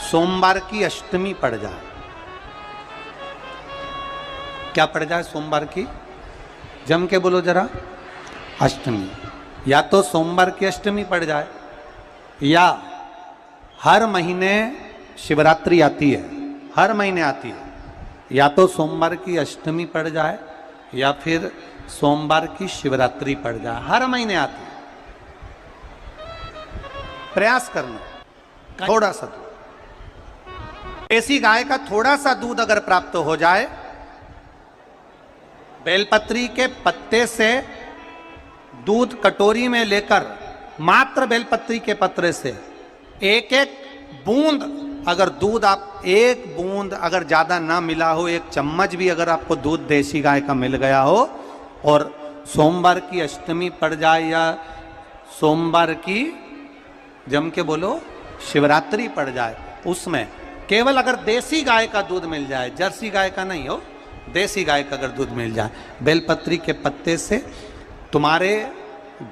सोमवार की अष्टमी पड़ जाए, क्या पड़ जाए सोमवार की? जम के बोलो जरा, अष्टमी। या तो सोमवार की अष्टमी पड़ जाए, या हर महीने शिवरात्रि आती है, हर महीने आती है, या तो सोमवार की अष्टमी पड़ जाए या फिर सोमवार की शिवरात्रि पड़ जाए, हर महीने आती है। प्रयास करना, थोड़ा सा दूध, देसी गाय का थोड़ा सा दूध अगर प्राप्त हो जाए, बेलपत्री के पत्ते से दूध कटोरी में लेकर, मात्र बेलपत्री के पत्रे से एक एक बूंद, अगर दूध आप एक बूंद अगर ज्यादा ना मिला हो, एक चम्मच भी अगर आपको दूध देसी गाय का मिल गया हो, और सोमवार की अष्टमी पड़ जाए या सोमवार की, जम के बोलो, शिवरात्रि पड़ जाए, उसमें केवल अगर देसी गाय का दूध मिल जाए, जर्सी गाय का नहीं हो, देसी गाय का अगर दूध मिल जाए, बेलपत्री के पत्ते से, तुम्हारे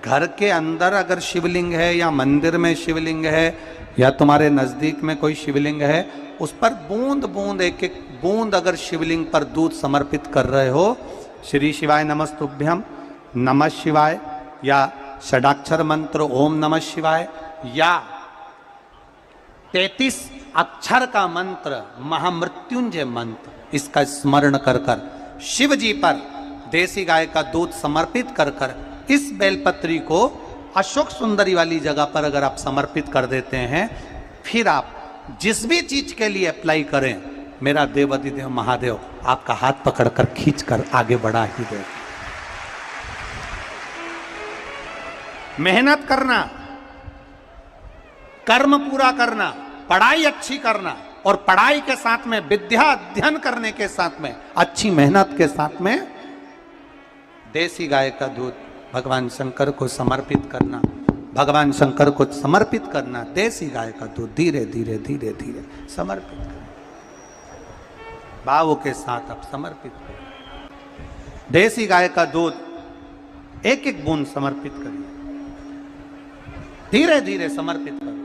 घर के अंदर अगर शिवलिंग है या मंदिर में शिवलिंग है या तुम्हारे नजदीक में कोई शिवलिंग है, उस पर बूंद बूंद, एक एक बूंद अगर शिवलिंग पर दूध समर्पित कर रहे हो, श्री शिवाय नमस्तुभ्यम, नमः शिवाय, या षडाक्षर मंत्र ओम नमः शिवाय, या 33 अक्षर का मंत्र महामृत्युंजय मंत्र, इसका स्मरण कर कर शिव जी पर देसी गाय का दूध समर्पित कर कर इस बेलपत्री को अशोक सुंदरी वाली जगह पर अगर आप समर्पित कर देते हैं, फिर आप जिस भी चीज के लिए अप्लाई करें, मेरा देवाधिदेव महादेव आपका हाथ पकड़कर खींचकर आगे बढ़ा ही दे। मेहनत करना, कर्म पूरा करना, पढ़ाई अच्छी करना, और पढ़ाई के साथ में विद्या अध्ययन करने के साथ में अच्छी मेहनत के साथ में देसी गाय का दूध भगवान शंकर को समर्पित करना, भगवान शंकर को समर्पित करना, देसी गाय का दूध धीरे धीरे धीरे धीरे समर्पित करना, भावों के साथ आप समर्पित करें। देसी गाय का दूध एक एक बूंद समर्पित करिए, धीरे धीरे समर्पित करें।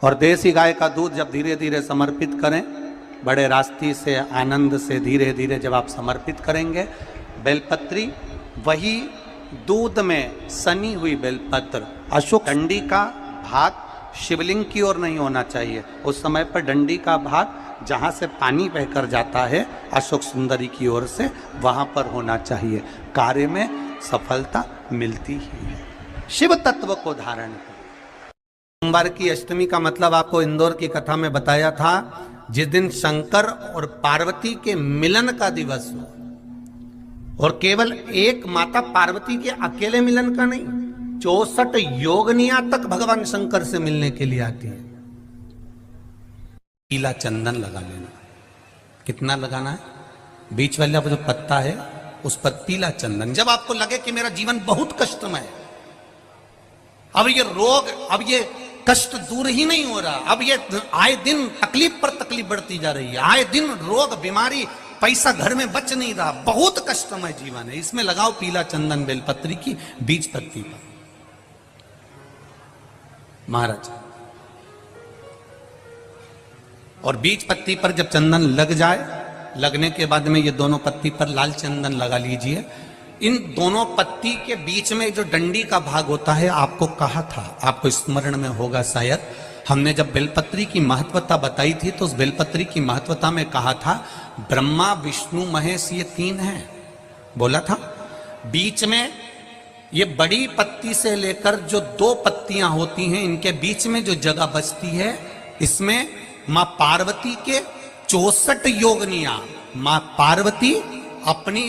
और देसी गाय का दूध जब धीरे धीरे समर्पित करें, बड़े रास्ते से, आनंद से धीरे धीरे जब आप समर्पित करेंगे, बेलपत्री, वही दूध में सनी हुई बेलपत्र, अशोक डंडी का भाग शिवलिंग की ओर नहीं होना चाहिए, उस समय पर डंडी का भाग जहाँ से पानी बहकर जाता है अशोक सुंदरी की ओर से, वहाँ पर होना चाहिए। कार्य में सफलता मिलती ही है। शिव तत्व को धारण करें। सोमवार की अष्टमी का मतलब आपको इंदौर की कथा में बताया था, जिस दिन शंकर और पार्वती के मिलन का दिवस हो, और केवल एक माता पार्वती के अकेले मिलन का नहीं, 64 योगनियां तक भगवान शंकर से मिलने के लिए आती है। पीला चंदन लगा लेना, कितना लगाना है? बीच वाला जो पत्ता है उस पर पीला चंदन। जब आपको लगे कि मेरा जीवन बहुत कष्टमय है, अब ये रोग, अब ये कष्ट दूर ही नहीं हो रहा, अब ये आए दिन तकलीफ पर तकलीफ बढ़ती जा रही है, आए दिन रोग, बीमारी, पैसा घर में बच नहीं रहा, बहुत कष्टमय जीवन है, इसमें लगाओ पीला चंदन बेलपत्री की बीज पत्ती पर। महाराज, और बीज पत्ती पर जब चंदन लग जाए, लगने के बाद में ये दोनों पत्ती पर लाल चंदन लगा लीजिए। इन दोनों पत्ती के बीच में जो डंडी का भाग होता है, आपको कहा था, आपको स्मरण में होगा शायद, हमने जब बेलपत्री की महत्वता बताई थी तो उस बेलपत्री की महत्वता में कहा था, ब्रह्मा विष्णु महेश ये 3 हैं, बोला था। बीच में ये बड़ी पत्ती से लेकर जो 2 पत्तियां होती हैं, इनके बीच में जो जगह बचती है, इसमें मां पार्वती के 64 योगनियां, मां पार्वती अपनी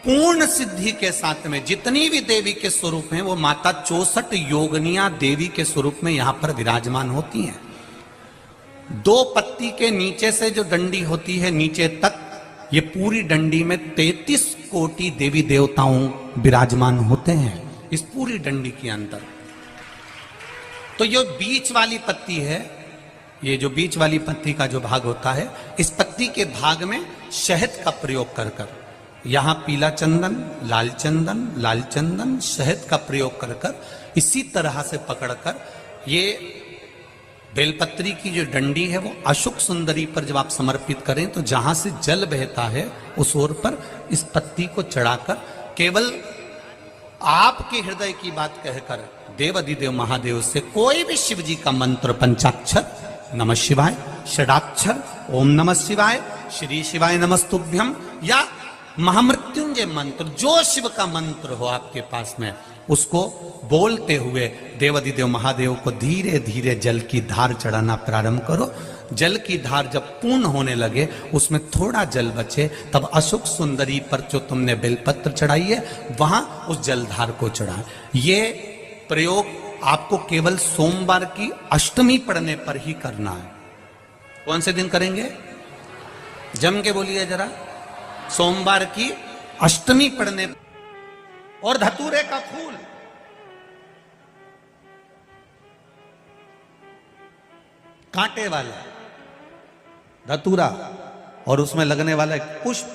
पूर्ण सिद्धि के साथ में जितनी भी देवी के स्वरूप हैं, वो माता 64 योगनियां देवी के स्वरूप में यहां पर विराजमान होती हैं। 2 पत्ती के नीचे से जो डंडी होती है नीचे तक, ये पूरी डंडी में 33 कोटि देवी देवताओं विराजमान होते हैं इस पूरी डंडी के अंदर। तो ये बीच वाली पत्ती है, ये जो बीच वाली पत्ती का जो भाग होता है, इस पत्ती के भाग में शहद का प्रयोग कर कर, यहां पीला चंदन, लाल चंदन, शहद का प्रयोग कर कर, इसी तरह से पकड़कर ये बेलपत्री की जो डंडी है वो अशुक सुंदरी पर जब आप समर्पित करें तो जहां से जल बहता है उस ओर पर इस पत्ती को चढ़ाकर केवल आपके हृदय की बात कहकर देवाधिदेव महादेव से कोई भी शिव जी का मंत्र, पंचाक्षर नमः शिवाय, षडाक्षर ओम नमः शिवाय, श्री शिवाय नमस्तुभ्यम, या महामृत्युंजय मंत्र, जो शिव का मंत्र हो आपके पास में, उसको बोलते हुए देवाधिदेव महादेव को धीरे धीरे जल की धार चढ़ाना प्रारंभ करो। जल की धार जब पूर्ण होने लगे, उसमें थोड़ा जल बचे, तब अशुक सुंदरी पर जो तुमने बेलपत्र चढ़ाई है वहां उस जलधार को चढ़ा। ये प्रयोग आपको केवल सोमवार की अष्टमी पढ़ने पर ही करना है। कौन से दिन करेंगे? जम के बोलिए जरा। सोमवार की अष्टमी पढ़ने। और धतूरे का फूल, कांटे वाला धतूरा, और उसमें लगने वाला एक पुष्प